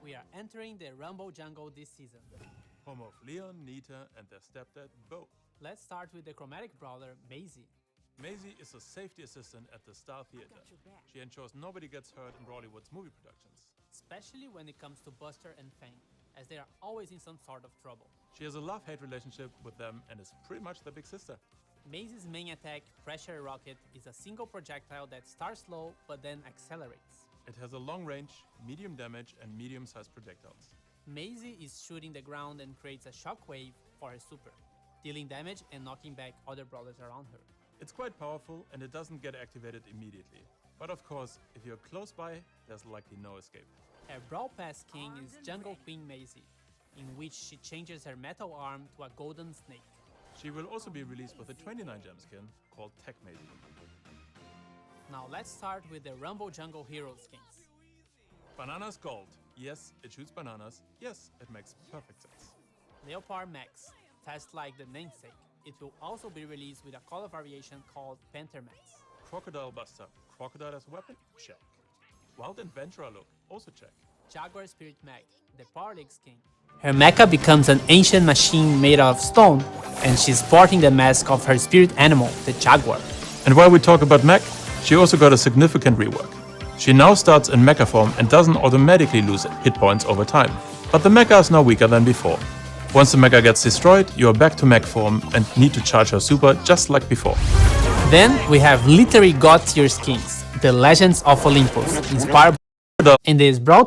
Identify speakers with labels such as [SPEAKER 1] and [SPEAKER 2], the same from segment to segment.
[SPEAKER 1] We are entering the Rumble jungle this season.
[SPEAKER 2] Home of Leon, Nita, and their stepdad, Bo.
[SPEAKER 1] Let's start with the chromatic brawler, Maisie.
[SPEAKER 2] Maisie is a safety assistant at the Star Theater. She ensures nobody gets hurt in Bollywood's movie productions.
[SPEAKER 1] Especially when it comes to Buster and Fang, as they are always in some sort of trouble.
[SPEAKER 2] She has a love-hate relationship with them and is pretty much their big sister.
[SPEAKER 1] Maisie's main attack, Pressure Rocket, is a single projectile that starts slow but then accelerates.
[SPEAKER 2] It has a long range, medium damage, and medium-sized projectiles.
[SPEAKER 1] Maisie is shooting the ground and creates a shockwave for her super, dealing damage and knocking back other brawlers around her.
[SPEAKER 2] It's quite powerful and it doesn't get activated immediately. But of course, if you're close by, there's likely no escape.
[SPEAKER 1] Her Brawl Pass king is Jungle Queen Maisie, in which she changes her metal arm to a golden snake.
[SPEAKER 2] She will also be released with a 29 gem skin called Tech Maisie.
[SPEAKER 1] Now let's start with the Rumble Jungle Hero skins.
[SPEAKER 2] Banana's gold. Yes, it shoots bananas. Yes, it makes perfect sense.
[SPEAKER 1] Leopard Max, fast like the namesake. It will also be released with a color variation called Panther Max.
[SPEAKER 2] Crocodile Buster. Crocodile as a weapon? Check. Wild Adventurer look? Also check.
[SPEAKER 1] Jaguar Spirit Mag, the Power League skin. Her mecha becomes an ancient machine made of stone, and she's sporting the mask of her spirit animal, the Jaguar.
[SPEAKER 2] And while we talk about mech, she also got a significant rework. She now starts in mecha form and doesn't automatically lose hit points over time. But the mecha is now weaker than before. Once the mecha gets destroyed, you are back to mech form and need to charge her super just like before.
[SPEAKER 1] Then we have literary god tier skins, the Legends of Olympus, inspired by in this Brawl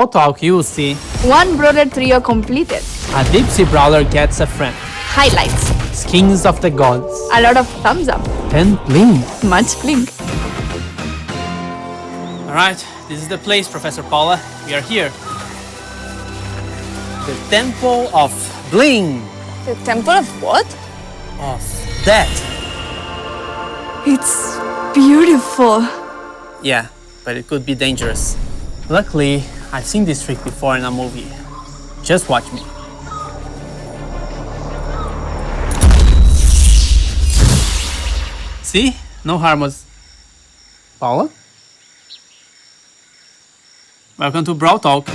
[SPEAKER 1] Talk you will see
[SPEAKER 3] one brawler trio completed.
[SPEAKER 1] a deep sea brawler gets a friend,
[SPEAKER 3] Highlights.
[SPEAKER 1] skins of the gods,
[SPEAKER 3] A lot of thumbs up.
[SPEAKER 1] and bling.
[SPEAKER 3] Much blink.
[SPEAKER 1] Alright, this is the place, Professor Paula. We are here. The Temple of Bling.
[SPEAKER 3] The temple of what?
[SPEAKER 1] Of that.
[SPEAKER 3] It's beautiful.
[SPEAKER 1] Yeah, but it could be dangerous. Luckily, I've seen this trick before in a movie. Just watch me. See? No harm was... Paula? Welcome to Brawl Talk.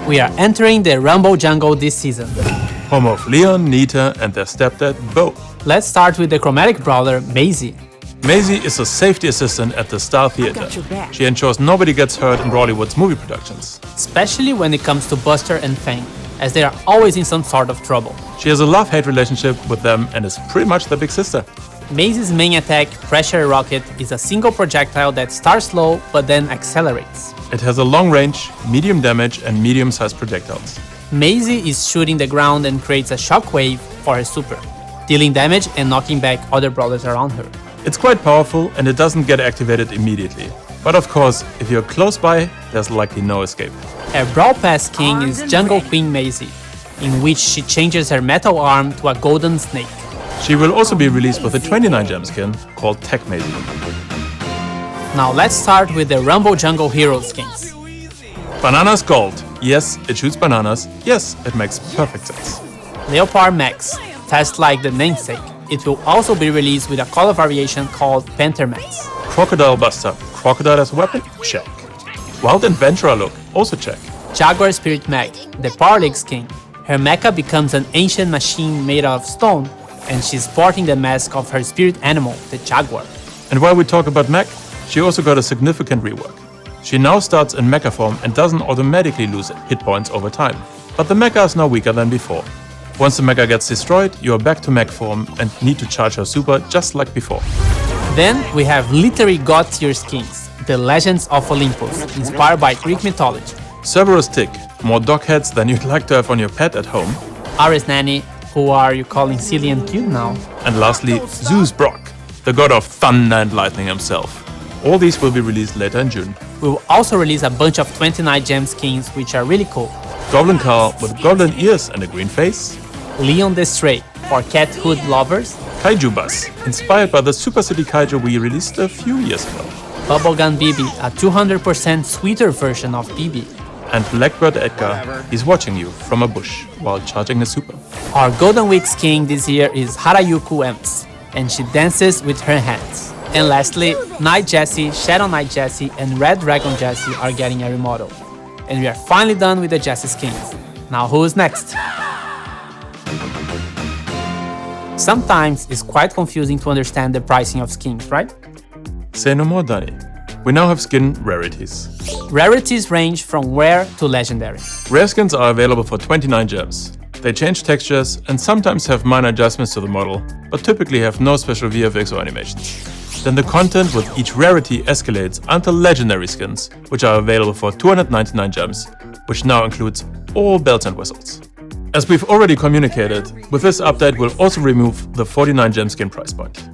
[SPEAKER 1] We are entering the Rumble jungle this season.
[SPEAKER 2] Home of Leon, Nita, and their stepdad, Bo.
[SPEAKER 1] Let's start with the chromatic brawler, Maisie.
[SPEAKER 2] Maisie is a safety assistant at the Star Theater. She ensures nobody gets hurt in Bollywood's movie productions.
[SPEAKER 1] Especially when it comes to Buster and Fang, as they are always in some sort of trouble.
[SPEAKER 2] She has a love-hate relationship with them and is pretty much their big sister.
[SPEAKER 1] Maisie's main attack, Pressure Rocket, is a single projectile that starts slow but then accelerates.
[SPEAKER 2] It has a long range, medium damage, and medium-sized projectiles.
[SPEAKER 1] Maisie is shooting the ground and creates a shockwave for her super, dealing damage and knocking back other brawlers around her.
[SPEAKER 2] It's quite powerful and it doesn't get activated immediately. But of course, if you're close by, there's likely no escape.
[SPEAKER 1] Her Brawl Pass king is Jungle Queen Maisie, in which she changes her metal arm to a golden snake.
[SPEAKER 2] She will also be released with a 29 gem skin called Tech Maisie.
[SPEAKER 1] Now let's start with the Rumble Jungle Hero skins.
[SPEAKER 2] Banana's gold. Yes, it shoots bananas. Yes, it makes perfect sense.
[SPEAKER 1] Leopard Max, fast like the namesake. It will also be released with a color variation called Panther Max.
[SPEAKER 2] Crocodile Buster. Crocodile as a weapon? Check. Wild Adventurer look? Also check.
[SPEAKER 1] Jaguar Spirit Mag, the Power League skin. Her mecha becomes an ancient machine made of stone, and she's sporting the mask of her spirit animal, the Jaguar.
[SPEAKER 2] And while we talk about mech, she also got a significant rework. She now starts in mecha form and doesn't automatically lose hit points over time. But the mecha is now weaker than before. Once the mecha gets destroyed, you are back to mech form and need to charge her super just like before.
[SPEAKER 1] Then we have literary god tier skins, the Legends of Olympus, inspired by Greek mythology.
[SPEAKER 2] Cerberus Tick, more dog heads than you'd like to have on your pet at home.
[SPEAKER 1] Ares Nanny, who are you calling silly and cute now?
[SPEAKER 2] And lastly, Zeus Brock, the god of thunder and lightning himself. All these will be released later in June.
[SPEAKER 1] We will also release a bunch of 29 gem skins which are really cool.
[SPEAKER 2] Goblin Carl with golden ears and a green face.
[SPEAKER 1] Leon the Stray, for cat hood lovers.
[SPEAKER 2] Kaiju Bus, inspired by the Super City Kaiju we released a few years ago.
[SPEAKER 1] Bubblegum Bibi, a 200% sweeter version of Bibi.
[SPEAKER 2] And Blackbird Edgar, he's watching you from a bush while charging his super.
[SPEAKER 1] Our Golden Week skin this year is Harayuku Ems, and she dances with her hands. And lastly, Night Jessie, Shadow Knight Jessie, and Red Dragon Jessie are getting a remodel. And we are finally done with the Jessie skins. Now who's next? Sometimes it's quite confusing to understand the pricing of skins, right?
[SPEAKER 2] Say no more, Danny. We now have skin rarities.
[SPEAKER 1] Rarities range from rare to legendary.
[SPEAKER 2] Rare skins are available for 29 gems. They change textures and sometimes have minor adjustments to the model, but typically have no special VFX or animations. Then the content with each rarity escalates until legendary skins, which are available for 299 gems, which now includes all bells and whistles. As we've already communicated, with this update we'll also remove the 49 gem skin price point.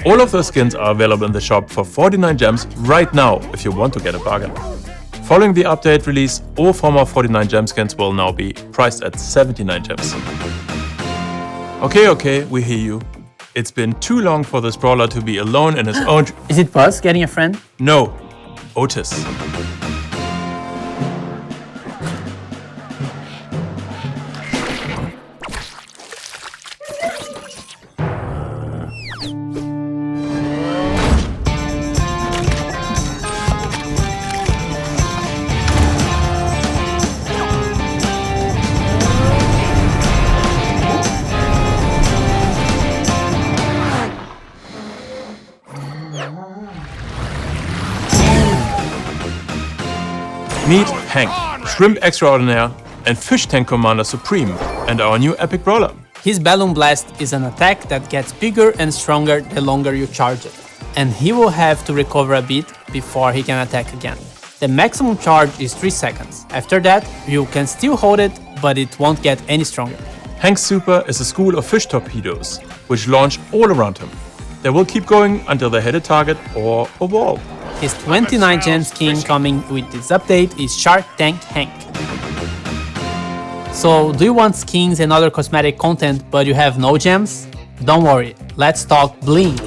[SPEAKER 2] All of those skins are available in the shop for 49 gems right now if you want to get a bargain. Following the update release, all former 49 gem skins will now be priced at 79 gems. Okay, we hear you. It's been too long for this brawler to be alone in his own...
[SPEAKER 1] Is it Buzz getting a friend?
[SPEAKER 2] No, Otis. Meet Hank, Shrimp Extraordinaire, and Fish Tank Commander Supreme, and our new epic brawler.
[SPEAKER 1] His Balloon Blast is an attack that gets bigger and stronger the longer you charge it, and he will have to recover a bit before he can attack again. The maximum charge is 3 seconds. After that, you can still hold it, but it won't get any stronger.
[SPEAKER 2] Hank's super is a school of fish torpedoes, which launch all around him. They will keep going until they hit a target or a wall.
[SPEAKER 1] His 29 gem skin coming with this update is Shark Tank Hank. So, do you want skins and other cosmetic content but you have no gems? Don't worry, let's talk bling.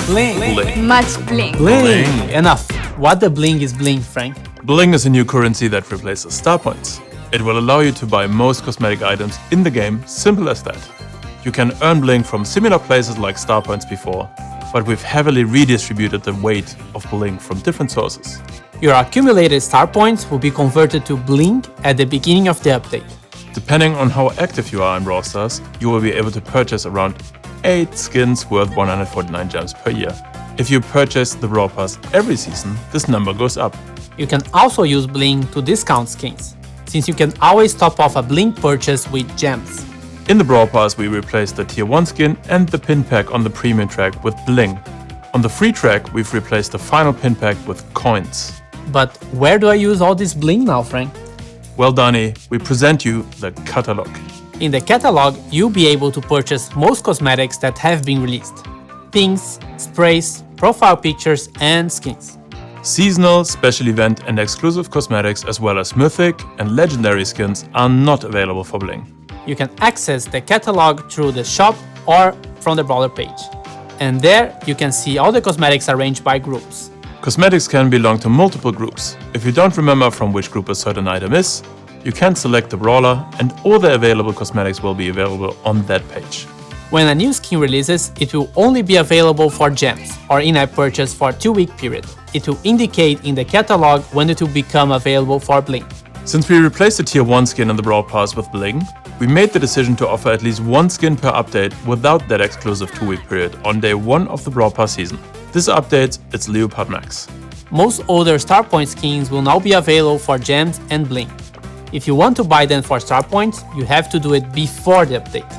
[SPEAKER 1] Bling.
[SPEAKER 3] Much bling.
[SPEAKER 1] Bling. Enough. What the bling is bling, Frank?
[SPEAKER 2] Bling is a new currency that replaces star points. It will allow you to buy most cosmetic items in the game, simple as that. You can earn bling from similar places like star points before, but we've heavily redistributed the weight of bling from different sources.
[SPEAKER 1] Your accumulated star points will be converted to bling at the beginning of the update.
[SPEAKER 2] Depending on how active you are in Brawl Stars, you will be able to purchase around 8 skins worth 149 gems per year. If you purchase the Brawl Pass every season, this number goes up.
[SPEAKER 1] You can also use bling to discount skins, since you can always top off a bling purchase with gems.
[SPEAKER 2] In the Brawl Pass, we replaced the Tier 1 skin and the pin pack on the premium track with bling. On the free track, we've replaced the final pin pack with coins.
[SPEAKER 1] But where do I use all this bling now, Frank?
[SPEAKER 2] Well, Danny, we present you the catalog.
[SPEAKER 1] In the catalog, you'll be able to purchase most cosmetics that have been released. Pins, sprays, profile pictures, and skins.
[SPEAKER 2] Seasonal, special event, and exclusive cosmetics, as well as mythic and legendary skins, are not available for bling.
[SPEAKER 1] You can access the catalog through the shop or from the brawler page. And there, you can see all the cosmetics arranged by groups.
[SPEAKER 2] Cosmetics can belong to multiple groups. If you don't remember from which group a certain item is, you can select the brawler and all the available cosmetics will be available on that page.
[SPEAKER 1] When a new skin releases, it will only be available for gems or in-app purchase for a 2-week period. It will indicate in the catalog when it will become available for bling.
[SPEAKER 2] Since we replaced the Tier 1 skin in the Brawl Pass with bling, we made the decision to offer at least 1 skin per update without that exclusive 2-week period on day 1 of the Brawl Pass season. This update, it's Leopard Max.
[SPEAKER 1] Most other Star Point skins will now be available for gems and bling. If you want to buy them for Star Points, you have to do it before the update.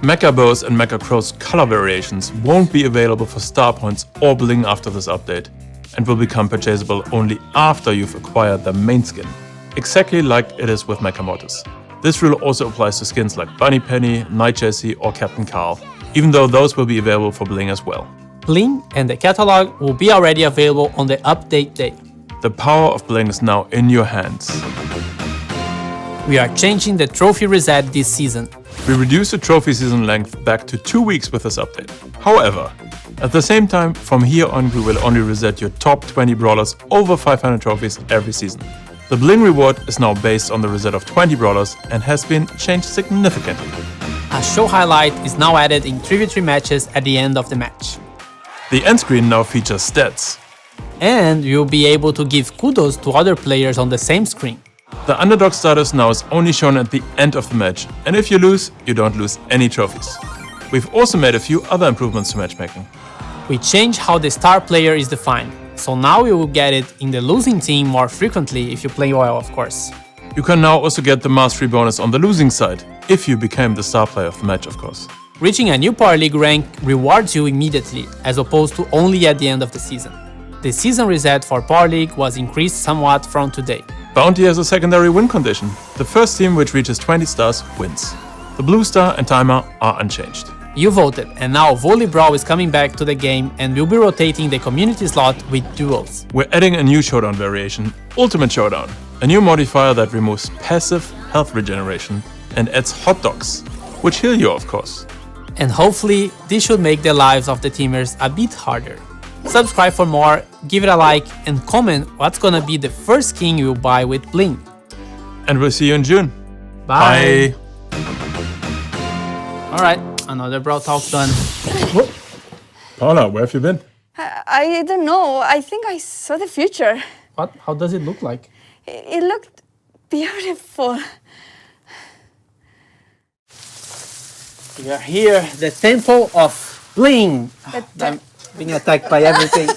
[SPEAKER 2] Mecha Bows and Mecha Crow's color variations won't be available for Star Points or bling after this update, and will become purchasable only after you've acquired the main skin, exactly like it is with Mecha Mortis. This rule also applies to skins like Bunny Penny, Night Jessie or Captain Carl, even though those will be available for bling as well.
[SPEAKER 1] Bling and the catalog will be already available on the update day.
[SPEAKER 2] The power of bling is now in your hands.
[SPEAKER 1] We are changing the trophy reset this season.
[SPEAKER 2] We reduced the trophy season length back to 2 weeks with this update. However, at the same time, from here on we will only reset your top 20 brawlers over 500 trophies every season. The bling reward is now based on the reset of 20 brawlers and has been changed significantly.
[SPEAKER 1] A show highlight is now added in 3v3 matches at the end of the match.
[SPEAKER 2] The end screen now features stats.
[SPEAKER 1] And you'll be able to give kudos to other players on the same screen.
[SPEAKER 2] The underdog status now is only shown at the end of the match, and if you lose, you don't lose any trophies. We've also made a few other improvements to matchmaking.
[SPEAKER 1] We changed how the star player is defined, so now you will get it in the losing team more frequently if you play well, of course.
[SPEAKER 2] You can now also get the mastery bonus on the losing side, if you became the star player of the match, of course.
[SPEAKER 1] Reaching a new Power League rank rewards you immediately, as opposed to only at the end of the season. The season reset for Power League was increased somewhat from today.
[SPEAKER 2] Bounty has a secondary win condition. The first team which reaches 20 stars wins. The blue star and timer are unchanged.
[SPEAKER 1] You voted, and now Volley Brawl is coming back to the game and we'll be rotating the community slot with duels.
[SPEAKER 2] We're adding a new showdown variation, Ultimate Showdown, a new modifier that removes passive health regeneration and adds hot dogs, which heal you, of course.
[SPEAKER 1] And hopefully, this should make the lives of the teamers a bit harder. Subscribe for more, give it a like, and comment what's gonna be the first skin you'll buy with bling.
[SPEAKER 2] And we'll see you in June.
[SPEAKER 1] Bye! Alright, another Brawl Talk done.
[SPEAKER 2] Paula, where have you been?
[SPEAKER 3] I don't know. I think I saw the future.
[SPEAKER 1] What? How does it look like?
[SPEAKER 3] It looked beautiful.
[SPEAKER 1] We are here, the temple of bling. I'm being attacked by everything.